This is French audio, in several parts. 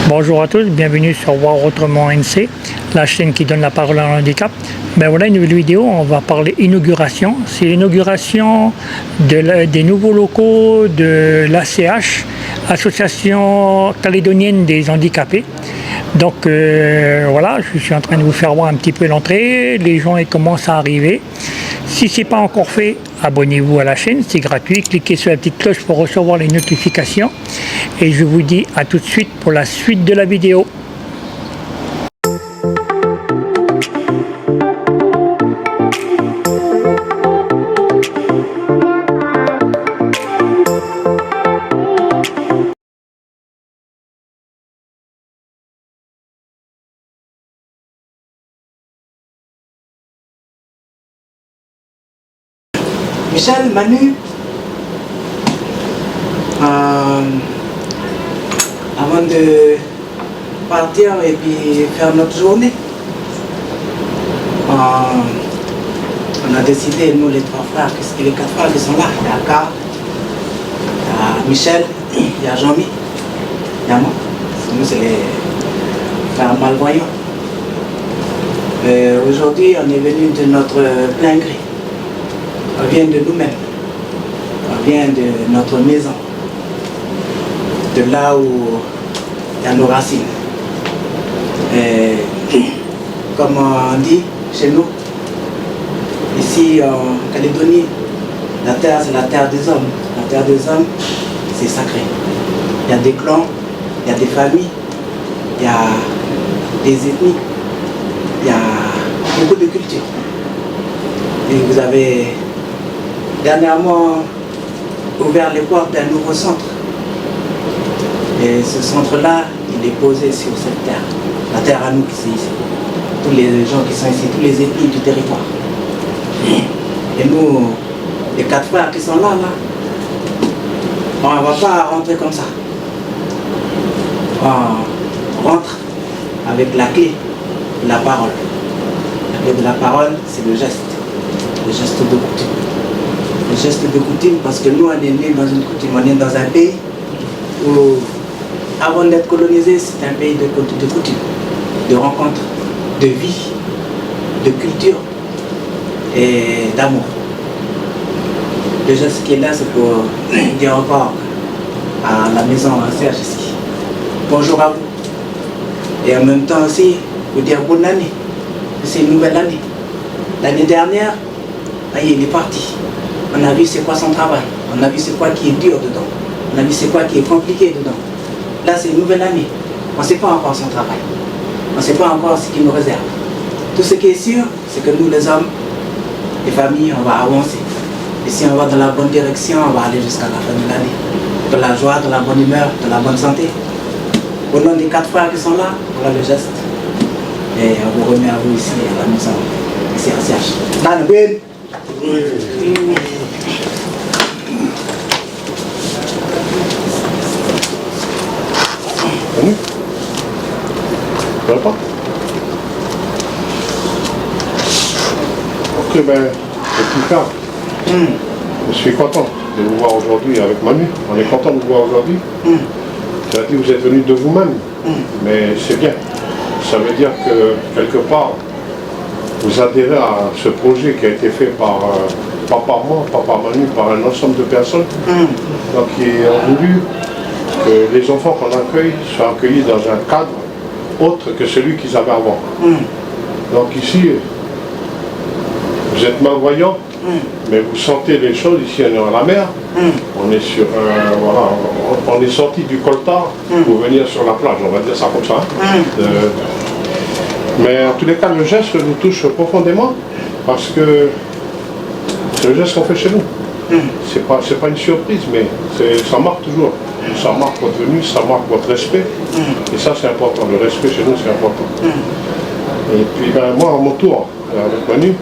Bonjour à tous, bienvenue sur Voir Autrement NC, la chaîne qui donne la parole à l'handicap. Ben voilà une nouvelle vidéo, on va parler inauguration. C'est l'inauguration des nouveaux locaux de l'ACH, Association calédonienne des handicapés. Donc voilà, je suis en train de vous faire voir un petit peu l'entrée, les gens ils commencent à arriver. Si ce n'est pas encore fait, abonnez-vous à la chaîne, c'est gratuit, cliquez sur la petite cloche pour recevoir les notifications. Et je vous dis à tout de suite pour la suite de la vidéo. Michel, Manu, avant de partir et puis faire notre journée, on a décidé, nous les trois frères, les quatre frères qui sont là, il y a Karl, il y a Michel, il y a Jean-Mi, il y a moi. Nous c'est les frères malvoyants. Aujourd'hui on est venu de notre plein gré. On vient de nous-mêmes, on vient de notre maison, de là où il y a nos racines. Et comme on dit chez nous, ici en Calédonie, la terre c'est la terre des hommes. La terre des hommes, c'est sacré. Il y a des clans, il y a des familles, il y a des ethnies, il y a beaucoup de cultures. Et vous avez dernièrement ouvert les portes d'un nouveau centre. Et ce centre-là, il est posé sur cette terre. La terre à nous qui c'est ici. Tous les gens qui sont ici, tous les ethnies du territoire. Et nous, les quatre frères qui sont là, on ne va pas rentrer comme ça. On rentre avec la clé de la parole. La clé de la parole, c'est le geste de coutume. Le geste de coutume, parce que nous on est nés dans une coutume, on est dans un pays où avant d'être colonisé, c'est un pays de coutume, de rencontres, de vie, de culture et d'amour. Le geste qui est là, c'est pour dire encore à la maison à Serge ici, bonjour à vous. Et en même temps aussi, vous dire bonne année, c'est une nouvelle année. L'année dernière, il est parti. On a vu c'est quoi son travail, on a vu c'est quoi qui est dur dedans, on a vu c'est quoi qui est compliqué dedans. Là c'est une nouvelle année, on ne sait pas encore son travail, on ne sait pas encore ce qu'il nous réserve. Tout ce qui est sûr, c'est que nous les hommes, les familles, on va avancer. Et si on va dans la bonne direction, on va aller jusqu'à la fin de l'année. De la joie, de la bonne humeur, de la bonne santé. Au nom des quatre frères qui sont là, voilà le geste. Et on vous remet à vous ici à la maison, ici à CH. Ça va pas? Ok, ben, c'est Karl. Je suis content de vous voir aujourd'hui avec Manu. On est content de vous voir aujourd'hui. Ça veut dire que vous êtes venus de vous-même, mais c'est bien. Ça veut dire que quelque part, vous adhérez à ce projet qui a été fait par, pas par moi, pas par Manu, par un ensemble de personnes, donc qui ont voulu que les enfants qu'on accueille soient accueillis dans un cadre autre que celui qu'ils avaient avant. Donc ici, vous êtes malvoyants, mais vous sentez les choses. Ici on est à la mer, on est sur, voilà, on est sorti du coltard pour venir sur la plage, on va dire ça comme ça. Mais en tous les cas, le geste nous touche profondément parce que c'est le geste qu'on fait chez nous. C'est pas une surprise, mais ça marque toujours. Ça marque votre venue, ça marque votre respect. Et ça, c'est important. Le respect chez nous, c'est important. Et puis, ben, moi, à mon tour, avec Manu,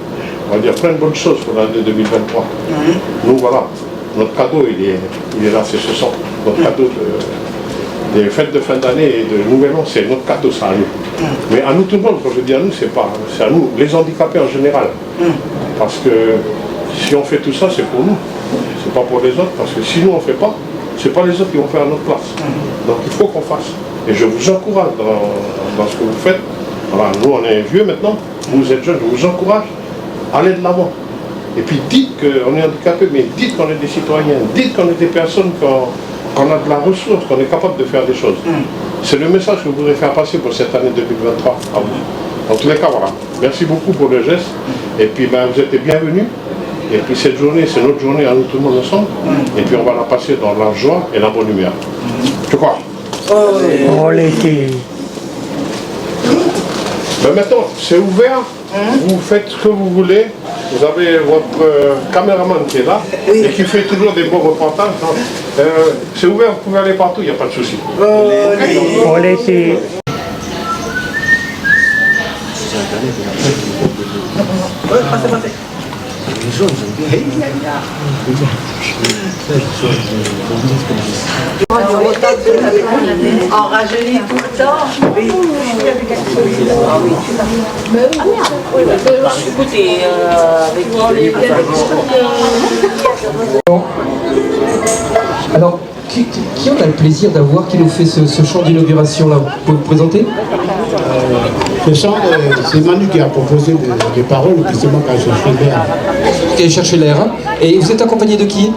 on va dire plein de bonnes choses pour l'année 2023. Nous, voilà, notre cadeau, il est là, c'est ce soir. Notre cadeau des fêtes de fin d'année et de nouvel an, c'est notre cadeau, ça à nous. Mais à nous tout le monde, quand je dis à nous, c'est à nous, les handicapés en général. Parce que si on fait tout ça, c'est pour nous. C'est pas pour les autres, parce que si nous on ne fait pas, c'est pas les autres qui vont faire à notre place. Donc il faut qu'on fasse. Et je vous encourage dans ce que vous faites. Voilà, nous on est vieux maintenant, vous êtes jeunes, je vous encourage, allez de l'avant. Et puis dites qu'on est handicapé, mais dites qu'on est des citoyens, dites qu'on est des personnes qu'on a de la ressource, qu'on est capable de faire des choses. C'est le message que je voudrais faire passer pour cette année 2023 à vous. En tous les cas, voilà. Merci beaucoup pour le geste. Et puis vous êtes les bienvenus. Et puis cette journée, c'est notre journée à nous tout le monde ensemble. Et puis on va la passer dans la joie et la bonne lumière. Tu crois? Oh l'été. Maintenant, c'est ouvert. Vous faites ce que vous voulez. Vous avez votre caméraman qui est là et qui fait toujours des beaux reportages. C'est ouvert, vous pouvez aller partout, il n'y a pas de souci. Oh l'été. Passez. Les jaunes, j'aime bien. En rajeunit tout le temps. Oui. Ah oui. Écoutez, avec Alors, qui on a le plaisir d'avoir, qui nous fait ce chant d'inauguration là? Vous pouvez vous présenter? Ce chant, c'est Manu qui a proposé des paroles, puis c'est moi qui ai cherché l'air. Qui allez chercher l'air, hein? Et vous êtes accompagné de qui?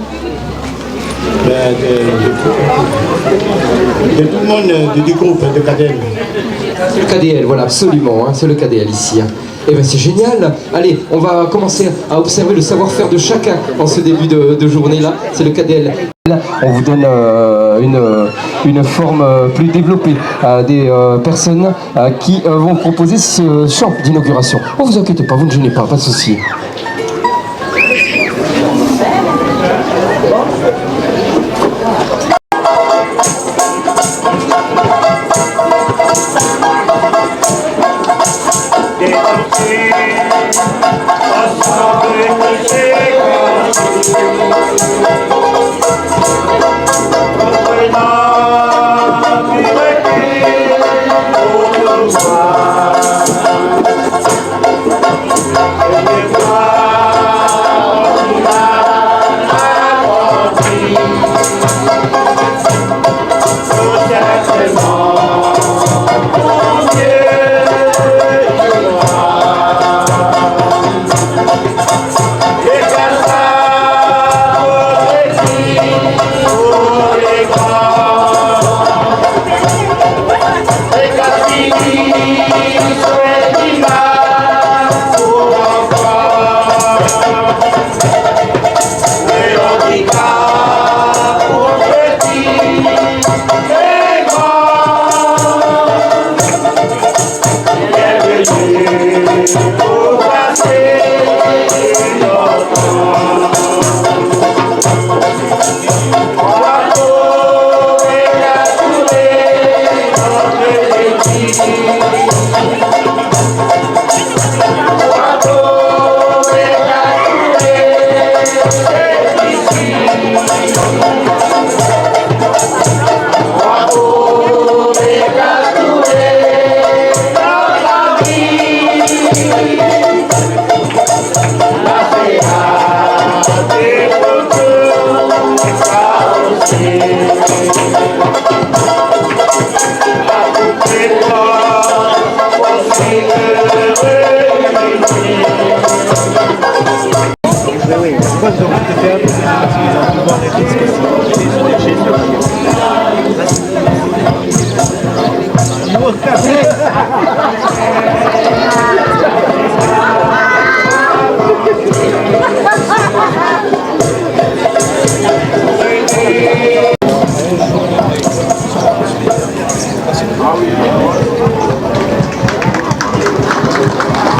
De tout le monde du groupe, de KDL. C'est le KDL, voilà, absolument, hein, c'est le KDL ici. Hein. Et bien c'est génial. Allez, on va commencer à observer le savoir-faire de chacun en ce début de journée-là. C'est le KDL. On vous donne une forme plus développée des personnes qui vont proposer ce chant d'inauguration. Ne vous inquiétez pas, vous ne gênez pas de souci.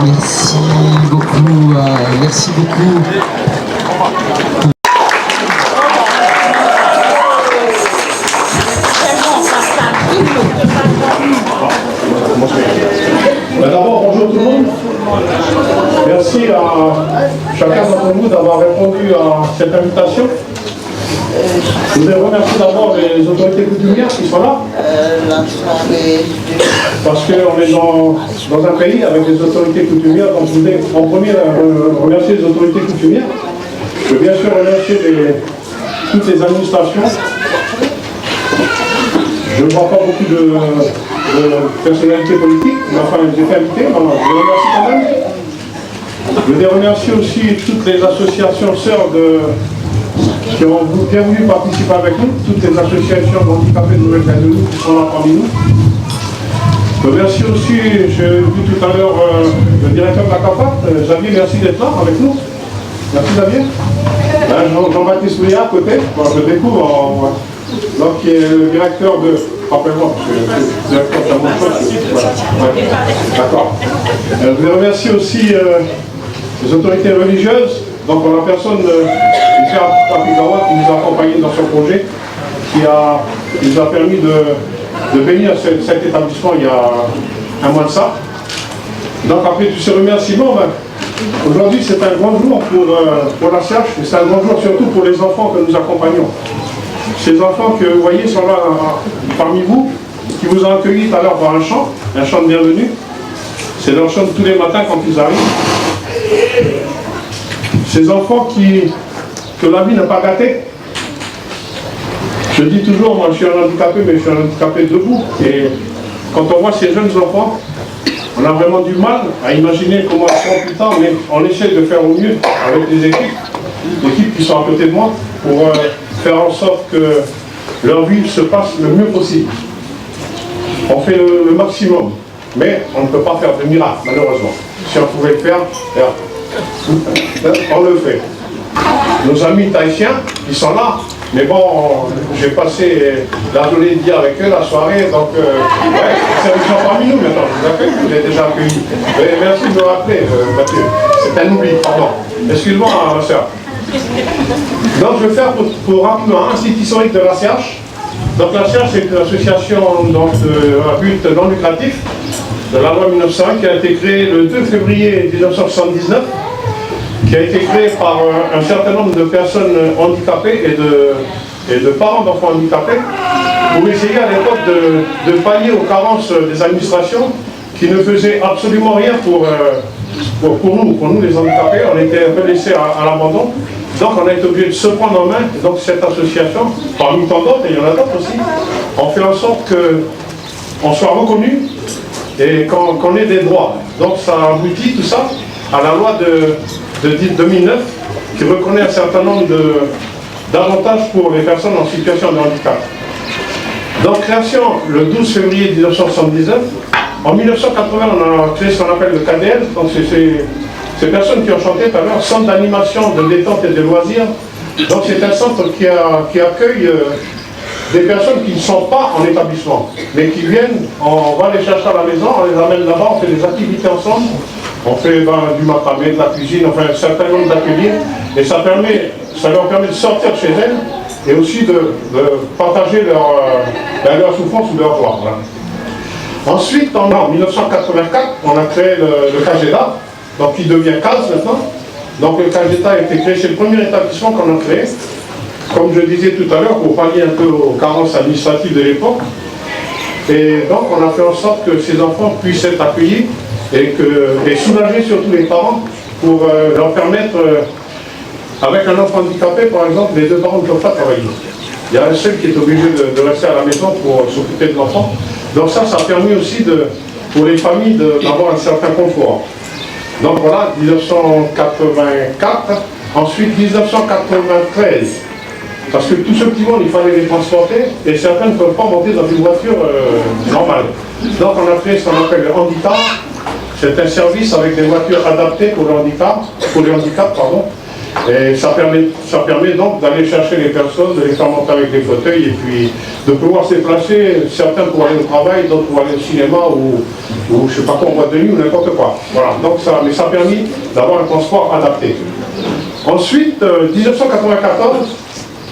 Merci beaucoup, merci beaucoup. D'abord, bonjour tout le monde. Merci à chacun d'entre vous d'avoir répondu à cette invitation. Je voudrais remercier d'abord les autorités coutumières qui sont là. Parce qu'on est dans un pays avec des autorités coutumières, donc je voudrais en premier remercier les autorités coutumières. Je veux bien sûr remercier toutes les administrations. Je ne vois pas beaucoup de personnalités politiques, mais enfin, ils étaient invités, alors je les remercie quand même. Je voudrais remercier aussi toutes les associations sœurs qui ont bien voulu participer avec nous, toutes les associations d'handicapés de Nouvelle-Calédonie qui sont là parmi nous. Je remercie aussi, j'ai vu tout à l'heure le directeur de la CAPAC, Xavier, merci d'être là avec nous. Merci Xavier. Jean-Baptiste Mouillat à côté, je le découvre, donc qui est le directeur de... Rappelle-moi, parce que le directeur de la voilà. Ouais. D'accord. Je voudrais remercier aussi les autorités religieuses, donc en la personne de Michel Apikawa qui nous a accompagnés dans ce projet, qui nous a permis de bénir cet établissement il y a un mois de ça. Donc après tous ces remerciements, aujourd'hui c'est un grand jour pour la CH, et c'est un grand jour surtout pour les enfants que nous accompagnons. Ces enfants que vous voyez sont là parmi vous, qui vous ont accueillis tout à l'heure par un chant de bienvenue. C'est leur chant tous les matins quand ils arrivent. Ces enfants que la vie n'a pas gâtés. Je dis toujours, moi je suis un handicapé, mais je suis un handicapé debout. Et quand on voit ces jeunes enfants, on a vraiment du mal à imaginer comment ils seront plus tard, mais on essaie de faire au mieux avec les équipes qui sont à côté de moi, pour faire en sorte que leur vie se passe le mieux possible. On fait le maximum, mais on ne peut pas faire de miracle, malheureusement. Si on pouvait le faire, on le fait. Nos amis tahitiens, ils sont là, mais bon, j'ai passé la journée d'hier avec eux, la soirée, donc ils sont parmi nous maintenant, vous êtes déjà accueillis. Merci de me rappeler, Mathieu. C'est un oubli, pardon. Excuse-moi, ma soeur. Donc je vais faire pour rappeler un site historique de la CH. Donc la CH c'est une association à but non lucratif de la loi 1901 qui a été créée le 2 février 1979, qui a été créée par un certain nombre de personnes handicapées et de parents d'enfants handicapés pour essayer à l'époque de pallier aux carences des administrations qui ne faisaient absolument rien pour nous les handicapés. On était un peu laissés à l'abandon. Donc on a été obligé de se prendre en main. Et donc cette association, parmi tant d'autres, et il y en a d'autres aussi, on fait en sorte qu'on soit reconnu et qu'on ait des droits. Donc ça aboutit tout ça à la loi de 2009 qui reconnaît un certain nombre d'avantages pour les personnes en situation de handicap. Donc création le 12 février 1979. En 1980, on a créé ce qu'on appelle le KDL. Donc ces personnes qui ont chanté tout à l'heure, centre d'animation, de détente et de loisirs. Donc c'est un centre qui accueille des personnes qui ne sont pas en établissement, mais qui viennent, on va les chercher à la maison, on les amène là-bas, on fait des activités ensemble, on fait du macramé, de la cuisine, enfin un certain nombre d'ateliers, et ça leur permet de sortir chez elles et aussi de partager leur souffrance ou leur joie. Voilà. Ensuite, en 1984, on a créé le KGEDA, donc qui devient CAS maintenant. Donc le KGEDA a été créé, c'est le premier établissement qu'on a créé, comme je disais tout à l'heure, pour pallier un peu aux carences administratives de l'époque. Et donc on a fait en sorte que ces enfants puissent être accueillis et soulager surtout les parents pour leur permettre, avec un enfant handicapé par exemple, les deux parents ne peuvent pas travailler. Il y a un seul qui est obligé de rester à la maison pour s'occuper de l'enfant. Donc ça a permis aussi pour les familles d'avoir un certain confort. Donc voilà, 1984, ensuite 1993. Parce que tout ce petit monde, il fallait les transporter, et certains ne peuvent pas monter dans une voiture normale. Donc on a créé ce qu'on appelle le handicap. C'est un service avec des voitures adaptées pour les handicaps, pardon. Et ça permet donc d'aller chercher les personnes, de les faire monter avec des fauteuils, et puis de pouvoir se déplacer, certains pour aller au travail, d'autres pour aller au cinéma, ou je ne sais pas quoi, en boîte de nuit, ou n'importe quoi. Voilà, donc mais ça a permis d'avoir un transport adapté. Ensuite, 1994,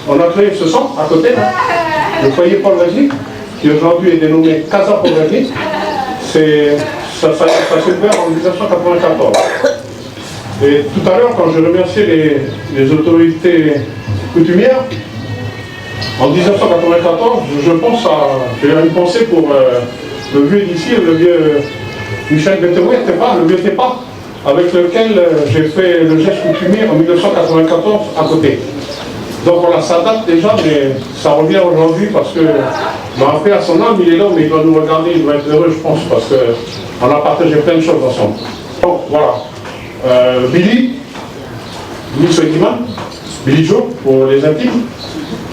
on a créé ce centre à côté, là, le foyer Paul Valéry, qui aujourd'hui est dénommé Casa Paul Valéry. Ça s'est ouvert en 1994. Et tout à l'heure, quand je remerciais les autorités coutumières, en 1994, j'ai une pensée pour le vieux d'ici, le vieux Michel Betterouet, le vieux Tepa, avec lequel j'ai fait le geste coutumier en 1994 à côté. Donc voilà, ça date déjà, mais ça revient aujourd'hui parce que, après à son âme, il est là, mais il doit nous regarder, il doit être heureux, je pense, parce qu'on a partagé plein de choses ensemble. Donc voilà, Billy Swediman, Billy Joe pour les intimes,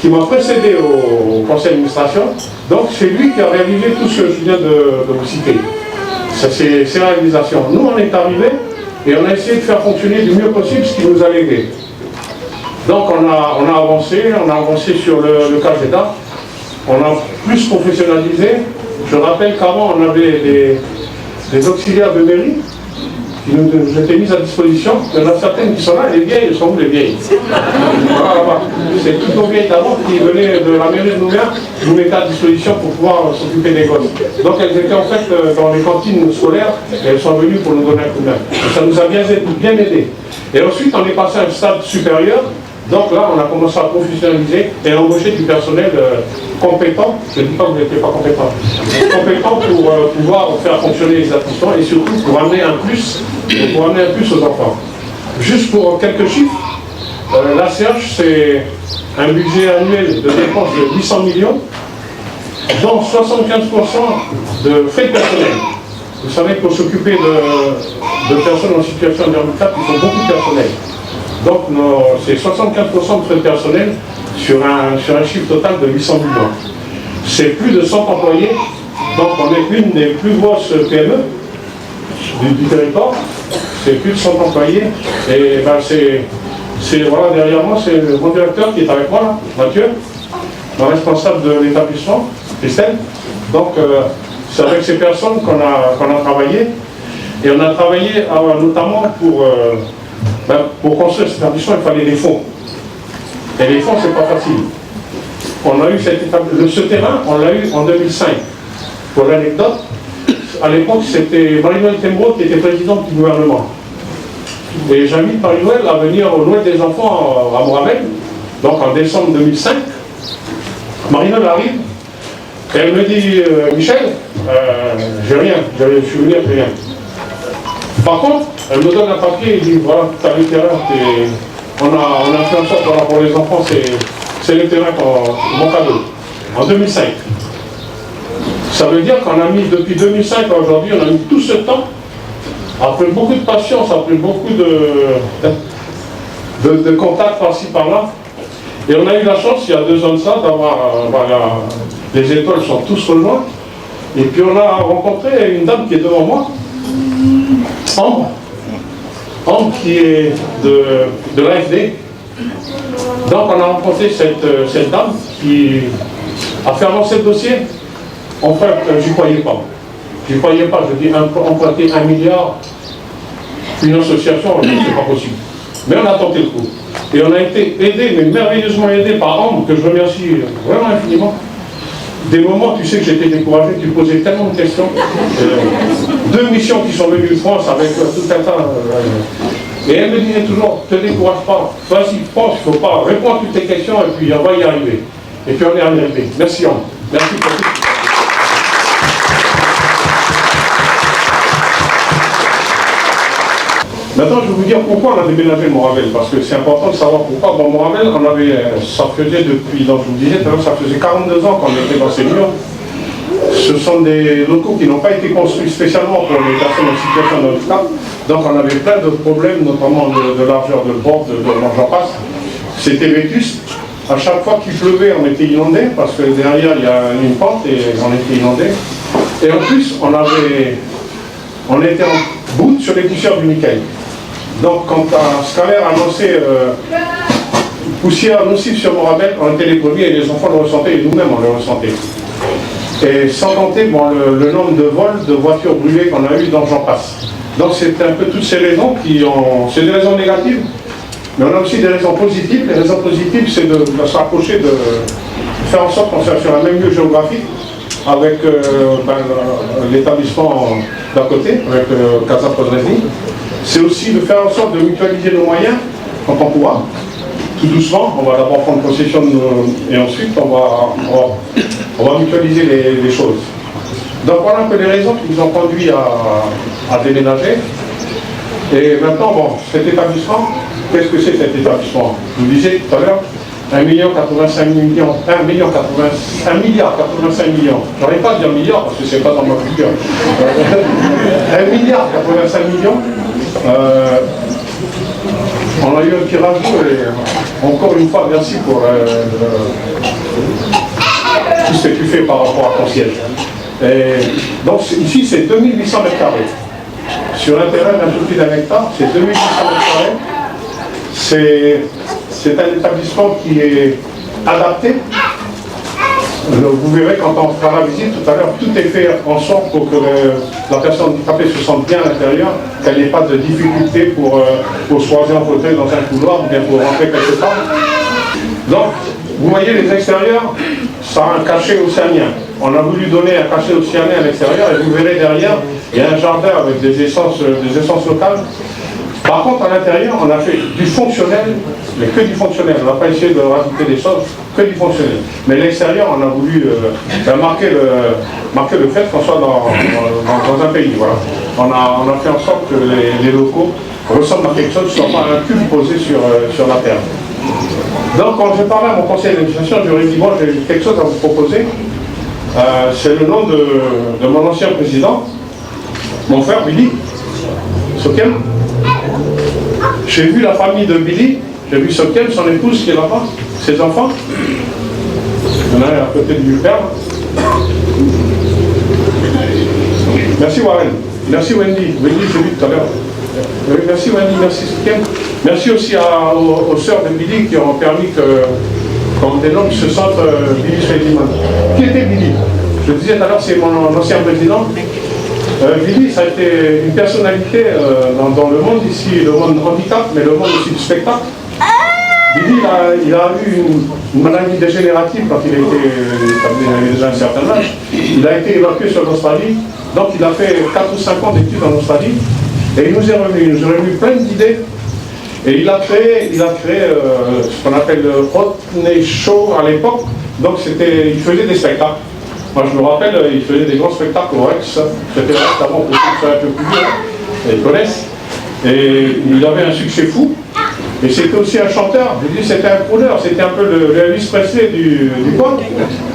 qui m'a précédé au conseil d'administration. Donc c'est lui qui a réalisé tout ce que je viens de vous citer. C'est ses réalisations. Nous, on est arrivés et on a essayé de faire fonctionner du mieux possible ce qui nous a légué. Donc on a avancé sur le cas d'État, on a plus professionnalisé. Je rappelle qu'avant on avait des auxiliaires de mairie qui nous étaient mis à disposition. Il y en a certaines qui sont là, les vieilles, elles sont où les vieilles? Voilà, c'est toutes nos vieilles d'avant qui venaient de la mairie de Nouméa, nous mettaient à disposition pour pouvoir s'occuper des gosses. Donc elles étaient en fait dans les cantines scolaires et elles sont venues pour nous donner un coup de main. Ça nous a bien aidé. Et ensuite on est passé à un stade supérieur. Donc là, on a commencé à professionnaliser et à embaucher du personnel compétent. Je ne dis pas que vous n'étiez pas compétent. Compétent pour pouvoir faire fonctionner les assistants et surtout pour amener un plus aux enfants. Juste pour quelques chiffres, l'ACH, c'est un budget annuel de dépenses de 800 millions, dont 75% de frais de personnel. Vous savez que pour s'occuper de personnes en situation de handicap, il faut beaucoup de personnel. Donc c'est 75% de frais de personnel sur un chiffre total de 800 millions. C'est plus de 100 employés, donc on est l'une des plus grosses PME du territoire. C'est plus de 100 employés. Et ben voilà, derrière moi, c'est mon directeur qui est avec moi, là, Mathieu, le responsable de l'établissement, Christelle. Donc c'est avec ces personnes qu'on a travaillé. Et on a travaillé notamment pour construire cette établissement, il fallait des fonds. Et les fonds, c'est pas facile. On a eu ce terrain, on l'a eu en 2005. Pour l'anecdote, à l'époque, c'était Marie-Noël Tembro qui était présidente du gouvernement. Et j'invite Marie-Noël à venir au Noël des enfants à Moravelle, donc en décembre 2005. Marie-Noël arrive, et elle me dit Michel, j'ai rien, je suis venu avec rien. Par contre, elle me donne un papier et dit voilà, tu as le terrain, on a fait en sorte, voilà, pour les enfants, c'est le terrain mon cadeau, en 2005. Ça veut dire qu'on a mis, depuis 2005 à aujourd'hui, on a mis tout ce temps, après beaucoup de patience, après beaucoup de contacts par-ci, par-là. Et on a eu la chance, il y a 2 ans de ça, d'avoir, les étoiles sont tous rejoints. Et puis on a rencontré une dame qui est devant moi, Ambre qui est de l'AFD. Donc on a rencontré cette dame qui a fait avancer le dossier. En fait, je n'y croyais pas. Je n'y croyais pas, je dis emprunter 1 milliard, une association, c'est pas possible. Mais on a tenté le coup. Et on a été aidé, mais merveilleusement aidé par Ambre, que je remercie vraiment infiniment. Des moments, tu sais que j'étais découragé, tu posais tellement de questions. 2 missions qui sont venues de France avec tout un tas. Et elle me disait toujours, ne te décourage pas, vas-y, pense, il ne faut pas, réponds à toutes tes questions et puis on va y arriver. Et puis on est arrivé. Merci Ambre. Merci pour tout. Maintenant, je vais vous dire pourquoi on a déménagé Moravelle, parce que c'est important de savoir pourquoi. Bon, Moravelle, ça faisait depuis, donc je vous disais, ça faisait 42 ans qu'on était dans ces murs. Ce sont des locaux qui n'ont pas été construits spécialement pour les personnes en situation de handicap. Donc on avait plein de problèmes, notamment de largeur de bord, j'en passe. C'était vétuste. À chaque fois qu'il pleuvait, on était inondé, parce que derrière, il y a une pente et on était inondé. Et en plus, on était en bout sur les poussières du nickel. Donc quand Scaler a annoncé poussière nocive sur Moravelle, on était les premiers et les enfants le ressentaient et nous-mêmes on le ressentait. Et sans compter le nombre de vols de voitures brûlées qu'on a eu dans j'en passe. Donc c'est un peu toutes ces raisons c'est des raisons négatives, mais on a aussi des raisons positives. Les raisons positives, c'est de se rapprocher, de faire en sorte qu'on soit sur un même lieu géographique avec l'établissement d'à côté, avec Casa Podresny. C'est aussi de faire en sorte de mutualiser nos moyens quand on pourra. Tout doucement, on va d'abord prendre possession et ensuite on va mutualiser les choses. Donc voilà un peu les raisons qui nous ont conduit à déménager. Et maintenant, bon, cet établissement, qu'est-ce que c'est cet établissement? Je vous disais tout à l'heure, 1 milliard 85 millions. J'arrive pas à dire milliard parce que c'est pas dans ma culture. 1 milliard 85 millions. On a eu un petit rajout et encore une fois merci pour tout ce que tu fais par rapport à ton siège. Et donc ici c'est 2800 mètres carrés. Sur un terrain d'un peu plus d'1 hectare, c'est 2800 mètres carrés. C'est un établissement qui est adapté. Vous verrez quand on fera la visite tout à l'heure, tout est fait en sorte pour que la personne handicapée se sente bien à l'intérieur, qu'elle n'ait pas de difficulté pour se poser en fauteuil dans un couloir ou bien pour rentrer quelque part. Donc, vous voyez les extérieurs, ça a un cachet océanien. On a voulu donner un cachet océanien à l'extérieur et vous verrez derrière, il y a un jardin avec des essences locales. Par contre, à l'intérieur, on a fait du fonctionnel, mais que du fonctionnel. On n'a pas essayé de rajouter des choses, que du fonctionnel. Mais l'extérieur, on a voulu marquer le fait qu'on soit dans un pays. Voilà. On a fait en sorte que les locaux ressemblent à quelque chose, ne soient pas un cube posé sur la terre. Donc, quand je parlais à mon conseil d'administration, je lui ai dit, moi, j'ai quelque chose à vous proposer. C'est le nom de mon ancien président, mon frère Billy Sokiem. J'ai vu la famille de Billy, j'ai vu Sokiem, son épouse qui est là-bas, ses enfants. Il y en a un à côté du père. Merci Warren, merci Wendy. Wendy, j'ai vu tout à l'heure. Merci Wendy, merci Sokiem. Merci aussi aux sœurs de Billy qui ont permis qu'on dénomme ce centre Billy Swediman. Qui était Billy? Je disais tout à l'heure, c'est mon ancien président. Billy, ça a été une personnalité dans le monde ici, le monde handicap, mais le monde aussi du spectacle. Billy, il a eu une maladie dégénérative quand il avait déjà un certain âge. Il a été évacué sur l'Australie, donc il a fait 4 ou 5 ans d'études en Australie, et il nous est revenu plein d'idées. Et il a créé ce qu'on appelle le Hotney Show à l'époque, donc il faisait des spectacles. Moi je me rappelle, il faisait des grands spectacles au Rex, c'était avant pour ceux qui sont un peu plus vieux, ils connaissent. Et il avait un succès fou, et c'était aussi un chanteur, je dis c'était un crooner, c'était un peu le Elvis Presley du coin.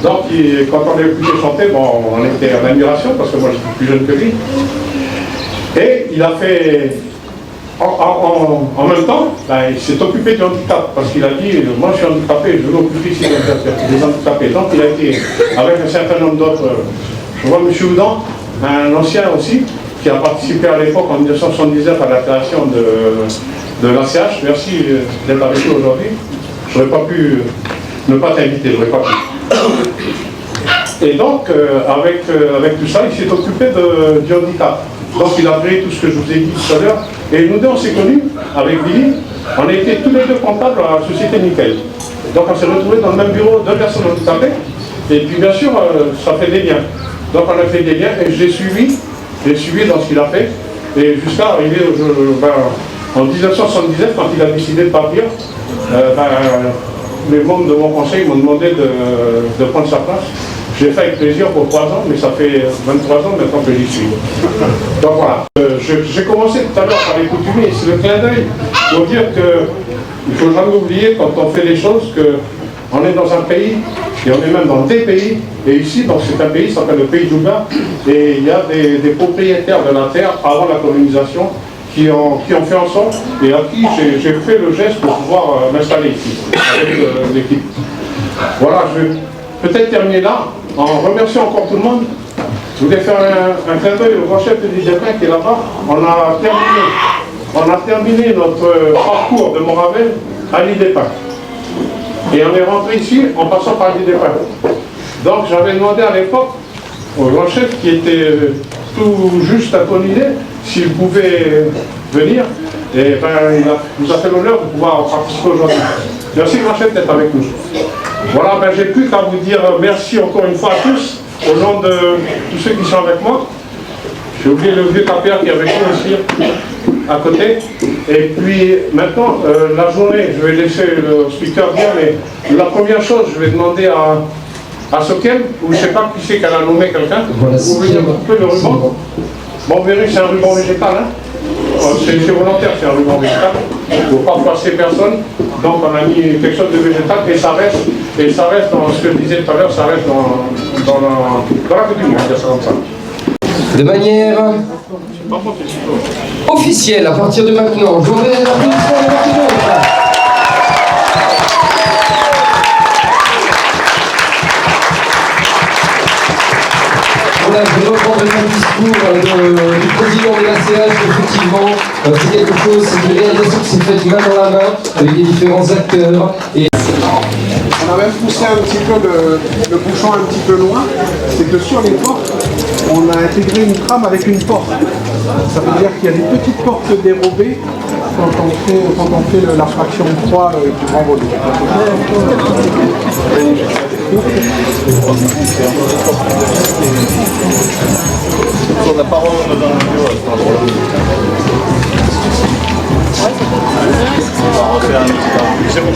Donc quand on l'écoutait chanter, bon, on était en admiration, parce que moi j'étais plus jeune que lui. Et il a fait, en même temps, il s'est occupé du handicap, parce qu'il a dit, moi je suis handicapé, je veux occuper ici des handicapés. Donc il a été, avec un certain nombre d'autres, je vois M. Houdan, un ancien aussi, qui a participé à l'époque, en 1979, à la création de l'ACH. Merci d'être avec nous aujourd'hui. Je n'aurais pas pu ne pas t'inviter, je n'aurais pas pu. Et donc, avec tout ça, il s'est occupé du handicap. Donc il a créé tout ce que je vous ai dit tout à l'heure. Et nous deux, on s'est connus avec Billy. On était tous les deux comptables à la société Nickel. Donc on s'est retrouvés dans le même bureau, 2 personnes handicapées. Et puis bien sûr, ça fait des liens. Donc on a fait des liens et je l'ai suivi dans ce qu'il a fait. Et jusqu'à arriver en 1979, quand il a décidé de partir, les membres de mon conseil m'ont demandé de prendre sa place. Je l'ai fait avec plaisir pour 3 ans, mais ça fait 23 ans maintenant que j'y suis. Donc voilà. J'ai commencé tout à l'heure par les coutumiers, c'est le clin d'œil pour dire qu'il ne faut jamais oublier quand on fait les choses qu'on est dans un pays, et on est même dans des pays, et ici, donc c'est un pays, ça s'appelle le pays d'Ouga, et il y a des propriétaires de la terre avant la colonisation qui ont fait en sorte, et à qui j'ai fait le geste pour pouvoir m'installer ici, avec l'équipe. Voilà, je vais peut-être terminer là, en remerciant encore tout le monde. Je voulais faire un clin d'œil au grand chef de l'IDEPIN qui est là-bas. On a terminé notre parcours de Montravel à l'IDEPIN. Et on est rentré ici en passant par l'IDEPIN. Donc j'avais demandé à l'époque au grand chef qui était tout juste à ton idée s'il pouvait venir. Et il nous a fait l'honneur de pouvoir participer aujourd'hui. Merci grand chef d'être avec nous. Voilà, j'ai plus qu'à vous dire merci encore une fois à tous, au nom de tous ceux qui sont avec moi. J'ai oublié le vieux capéa qui est avec nous aussi, à côté. Et puis maintenant, la journée, je vais laisser le speaker dire, mais la première chose, je vais demander à Sokiem, ou je ne sais pas qui c'est qu'elle a nommé quelqu'un, voilà, vous voulez un peu le ruban. Bon, vous verrez, c'est un ruban végétal, hein. C'est volontaire, c'est un ruban végétal. Il ne faut pas froisser personne. Donc on a mis quelque chose de végétal et ça reste dans ce que je disais tout à l'heure, ça reste dans la coutume, on va dire ça comme ça. De manière officielle, à partir de maintenant, je voudrais l'applaudissement de Martino. Voilà, je vais reprendre le discours du président de la CH. Effectivement, c'est quelque chose, c'est une réalisation qui s'est faite main dans la main avec les différents acteurs. Et on a même poussé un petit peu le bouchon un petit peu loin, c'est que sur les portes, on a intégré une trame avec une porte. Ça veut dire qu'il y a des petites portes dérobées quand on fait la fraction 3 du grand volume. La parole dans la vidéo, on va refaire un petit c'est bon.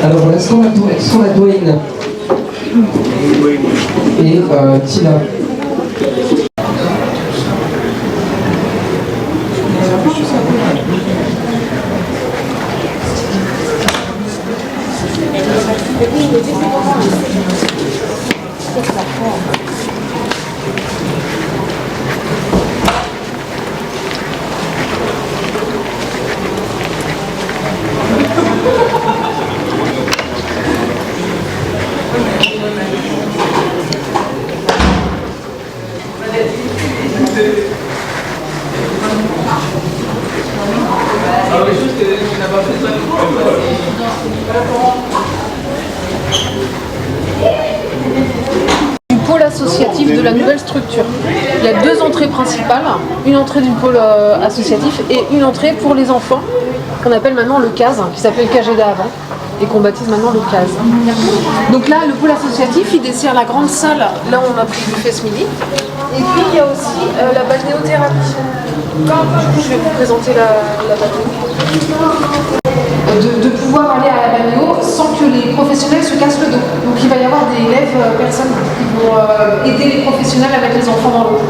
alors, est-ce qu'on a Dwayne et Tina? Du pôle associatif de la nouvelle structure. Il y a deux entrées principales, une entrée du pôle associatif et une entrée pour les enfants, qu'on appelle maintenant le CAS, qui s'appelait le KGDA avant, et qu'on baptise maintenant le CAS. Donc là, le pôle associatif, il dessert la grande salle, là où on a pris le buffet ce midi. Et puis il y a aussi la balnéothérapie. Du coup, je vais vous présenter la balnéo. De pouvoir aller à la balnéo sans que les professionnels se cassent le dos. Donc il va y avoir des élèves, personnes qui vont aider les professionnels à mettre les enfants dans l'eau.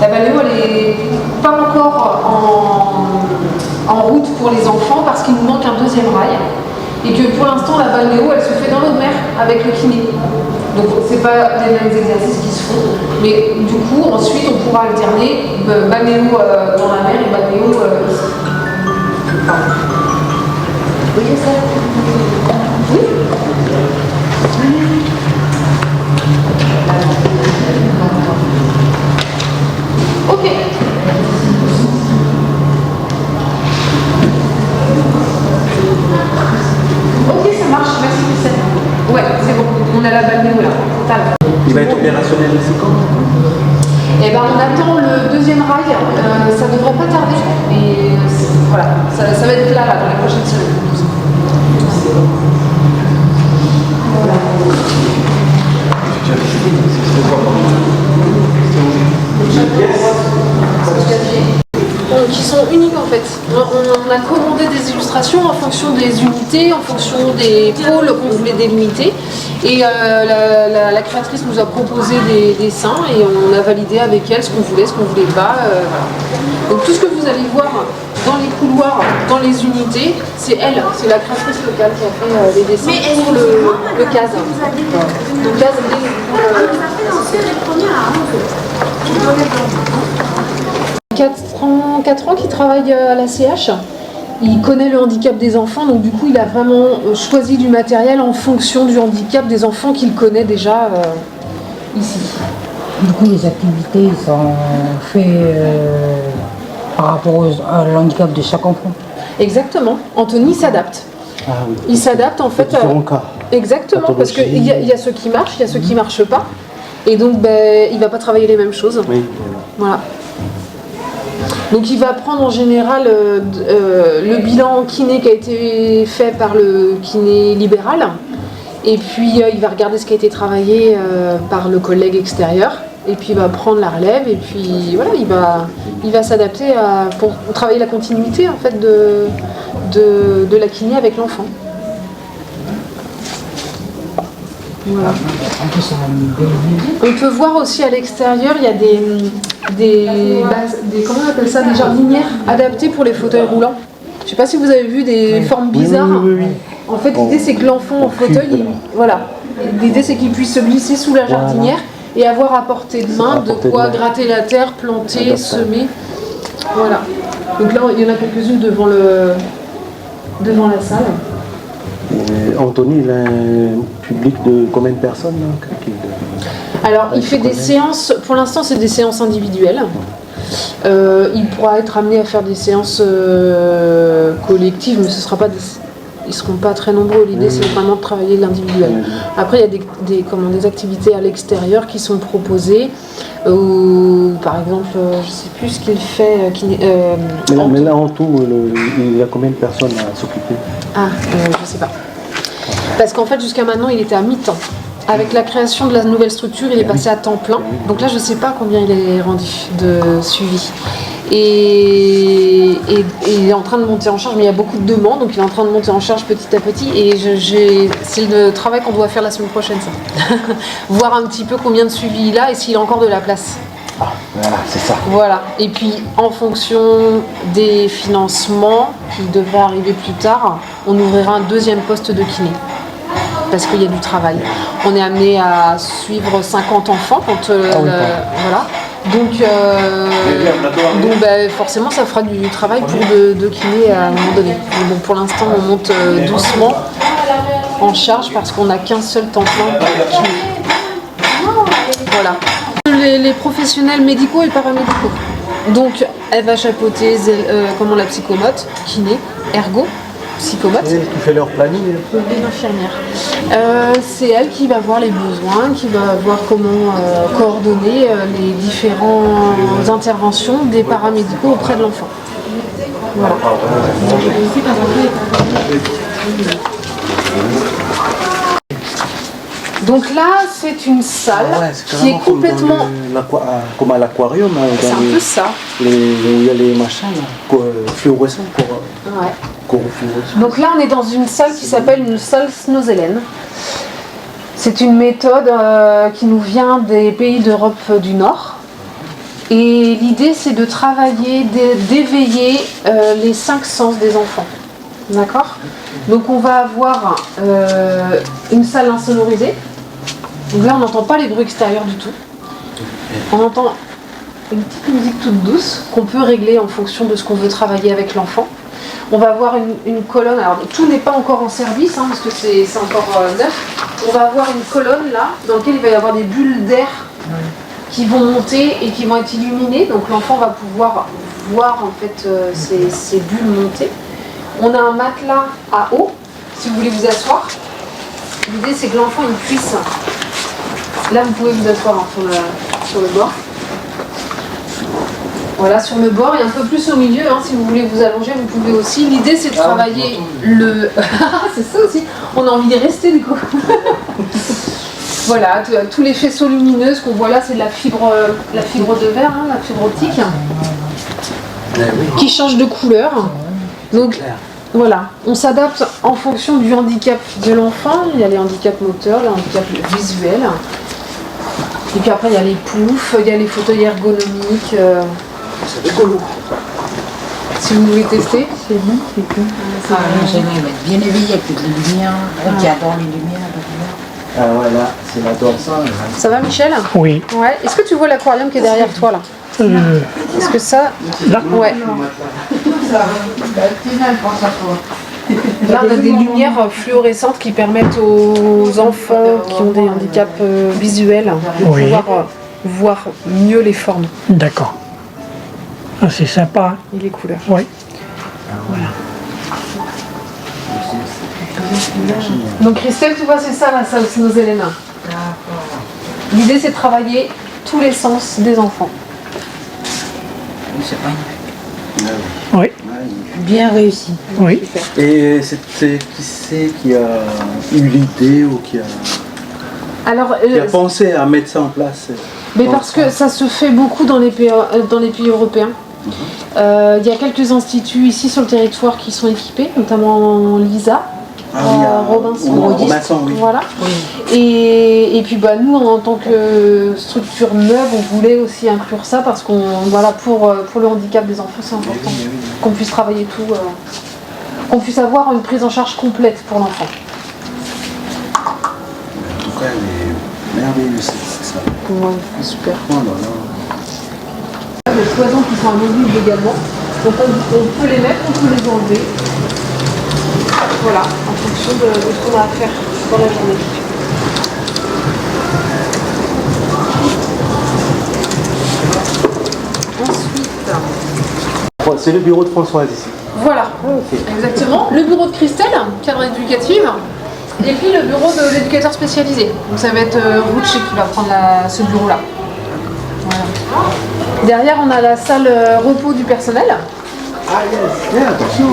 La balnéo, elle n'est pas encore en route pour les enfants parce qu'il nous manque un deuxième rail. Et que pour l'instant, la balnéo, elle se fait dans l'eau de mer avec le kiné. Donc c'est pas les mêmes exercices qui se font. Mais du coup, ensuite, on pourra alterner balnéo dans la mer et balnéo ici. Vous voyez ça? Oui. Ok. Ok, ça marche, merci Lucette. Ouais, c'est bon, on a la balnéo là, total. Il va être opérationnel aussi quand? Eh ben on attend le deuxième rail, ça devrait pas tarder. Et voilà, ça va être là dans les prochaines semaines. Voilà. Qui sont uniques en fait. On a commandé des illustrations en fonction des unités, en fonction des pôles qu'on voulait délimiter. Et la créatrice nous a proposé des dessins et on a validé avec elle ce qu'on voulait pas. Voilà. Donc tout ce que vous allez voir dans les couloirs, dans les unités, c'est elle, c'est la créatrice locale qui a fait les dessins pour le CAS. Donc CAS, c'est 4 ans qu'il travaille à la CH. Il connaît le handicap des enfants, donc du coup il a vraiment choisi du matériel en fonction du handicap des enfants qu'il connaît déjà ici. Du coup les activités sont faites par rapport à l'handicap de chaque enfant. Exactement, Anthony s'adapte. Ah oui. Il s'adapte en fait. Différents cas. Exactement, parce qu'il y a ceux qui marchent, il y a ceux qui ne marchent pas. Et donc, il ne va pas travailler les mêmes choses. Oui. Voilà. Donc il va prendre en général le bilan kiné qui a été fait par le kiné libéral. Et puis il va regarder ce qui a été travaillé par le collègue extérieur. Et puis il va prendre la relève. Et puis voilà, il va s'adapter pour travailler la continuité en fait de la kiné avec l'enfant. Voilà. On peut voir aussi à l'extérieur, il y a des comment on appelle ça, des jardinières adaptées pour les fauteuils roulants. Je ne sais pas si vous avez vu des formes bizarres. Oui. En fait, l'idée c'est que l'enfant en fauteuil, voilà. L'idée c'est qu'il puisse se glisser sous la jardinière et avoir à portée de main de quoi gratter la terre, planter, semer. Voilà. Donc là, il y en a quelques-unes devant la salle. Anthony, il a un public de combien de personnes là, Alors, il fait des séances, pour l'instant, c'est des séances individuelles. Il pourra être amené à faire des séances collectives, mais ils ne seront pas très nombreux. L'idée, c'est vraiment de travailler l'individuel. Après, il y a des activités à l'extérieur qui sont proposées. Par exemple, je ne sais plus ce qu'il fait. Mais là, en tout, il y a combien de personnes à s'occuper? Je ne sais pas. Parce qu'en fait, jusqu'à maintenant, il était à mi-temps. Avec la création de la nouvelle structure, il est passé à temps plein. Donc là, je ne sais pas combien il est rendu de suivi. Et il est en train de monter en charge, mais il y a beaucoup de demandes, donc il est en train de monter en charge petit à petit. Et c'est le travail qu'on doit faire la semaine prochaine, ça. Voir un petit peu combien de suivi il a et s'il a encore de la place. Ah, voilà, c'est ça. Voilà. Et puis, en fonction des financements qui devraient arriver plus tard, on ouvrira un deuxième poste de kiné. Parce qu'il y a du travail. On est amené à suivre 50 enfants quand voilà. Donc forcément ça fera du travail pour de kiné à un moment donné. Mais bon, pour l'instant on monte doucement en charge parce qu'on n'a qu'un seul temps plein pour kiné. Voilà. Les professionnels médicaux et paramédicaux. Donc elle va chapeauter la psychomote, kiné, ergo, psychomote. C'est elle qui fait leur planning. Une infirmière. C'est elle qui va voir les besoins, qui va voir comment coordonner les différentes interventions des paramédicaux auprès de l'enfant. Voilà. Donc là, c'est une salle qui est complètement... Comme à l'aquarium. C'est un peu ça. Où il y a les machins là, fluorescents pour... Donc là, on est dans une salle qui s'appelle une salle snozélène. C'est une méthode qui nous vient des pays d'Europe du Nord. Et l'idée, c'est de travailler, d'éveiller les 5 sens des enfants. D'accord ? Donc on va avoir une salle insonorisée. Donc là, on n'entend pas les bruits extérieurs du tout. On entend une petite musique toute douce qu'on peut régler en fonction de ce qu'on veut travailler avec l'enfant. On va avoir une colonne, alors tout n'est pas encore en service parce que c'est encore neuf. On va avoir une colonne là dans laquelle il va y avoir des bulles d'air qui vont monter et qui vont être illuminées. Donc l'enfant va pouvoir voir en fait ces bulles monter. On a un matelas à eau, si vous voulez vous asseoir. L'idée c'est que l'enfant il puisse... Là vous pouvez vous asseoir sur le bord. Voilà, sur le bord et un peu plus au milieu, si vous voulez vous allonger, vous pouvez aussi. L'idée c'est de travailler le... c'est ça aussi, on a envie de rester du coup. Voilà, tous les faisceaux lumineux, ce qu'on voit là c'est de la fibre de verre, la fibre optique, qui change de couleur. Donc voilà, on s'adapte en fonction du handicap de l'enfant. Il y a les handicaps moteurs, les handicaps visuels. Et puis après il y a les poufs, il y a les fauteuils ergonomiques. C'est rigolo. Si vous voulez tester, c'est bon, c'est cool. J'aime être bien éveillé avec les lumières, qui adore les lumières. Ah voilà, c'est la danse. Ça va Michel? Oui. Ouais. Est-ce que tu vois l'aquarium qui est derrière toi là? Est-ce que ça... Là? Ouais. Là on a des lumières fluorescentes qui permettent aux enfants qui ont des handicaps visuels de pouvoir voir mieux les formes. D'accord. Ah, c'est sympa. Et les couleurs. Oui. Voilà. Donc Christelle, tu vois, c'est ça la salle Snows-Hélène. L'idée, c'est de travailler tous les sens des enfants. C'est magnifique. Oui. Bien réussi. Oui. Et qui c'est qui a eu l'idée ou qui a pensé à mettre ça en place? Mais parce que ça se fait beaucoup dans les pays européens. Il y a quelques instituts ici sur le territoire qui sont équipés, notamment l'ISA, Robinson, oui. Voilà. Et puis nous, en tant que structure neuve, on voulait aussi inclure ça parce qu'on pour le handicap des enfants, c'est important qu'on puisse travailler tout, qu'on puisse avoir une prise en charge complète pour l'enfant. En tout cas, elle est merveilleuse, c'est ça. Ouais, super. Oh là là. Les cloisons qui sont amovibles également, donc on peut les mettre, on peut les enlever. Voilà, en fonction de ce qu'on a à faire dans la journée. Ensuite... C'est le bureau de Françoise ici. Voilà, exactement. Le bureau de Christelle, cadre éducative, et puis le bureau de l'éducateur spécialisé. Donc ça va être Rucci qui va prendre ce bureau-là. Voilà. Derrière, on a la salle repos du personnel. Ah yes, attention.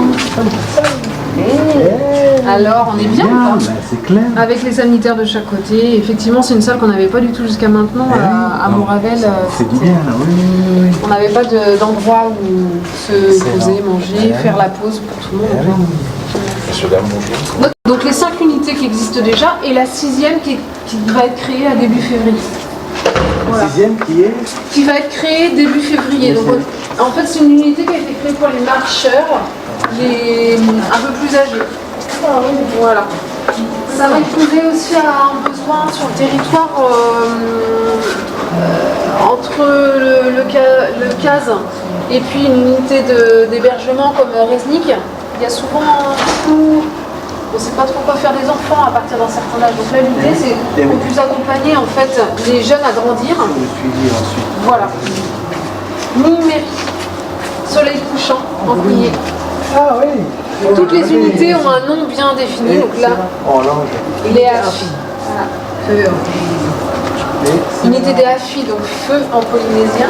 Alors, on est bien ou pas? C'est clair. Avec les sanitaires de chaque côté. Effectivement, c'est une salle qu'on n'avait pas du tout jusqu'à maintenant à Moravel. C'est du bien, là, oui. On n'avait pas d'endroit où se poser, manger, faire la pause pour tout le monde. Donc les 5 unités qui existent déjà et la 6e qui va être créée à début février. Voilà. 6e qui va être créée début février. Donc, en fait, c'est une unité qui a été créée pour les marcheurs, un peu plus âgés. Voilà. Ça va répondre aussi à un besoin sur le territoire entre le CAS et puis une unité d'hébergement comme Resnik. Il y a souvent on ne sait pas trop quoi faire des enfants à partir d'un certain âge. Donc là, l'idée, c'est qu'on puisse accompagner en fait les jeunes à grandir. Voilà. Numérique. Soleil couchant en premier. Ah oui. Toutes les unités ont un nom bien défini. Donc là, les AFI. Voilà. Unité des AFI, donc feu en polynésien.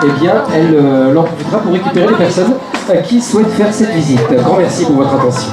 Eh bien, elle leur profitera pour récupérer les personnes qui souhaitent faire cette visite. Grand merci pour votre attention.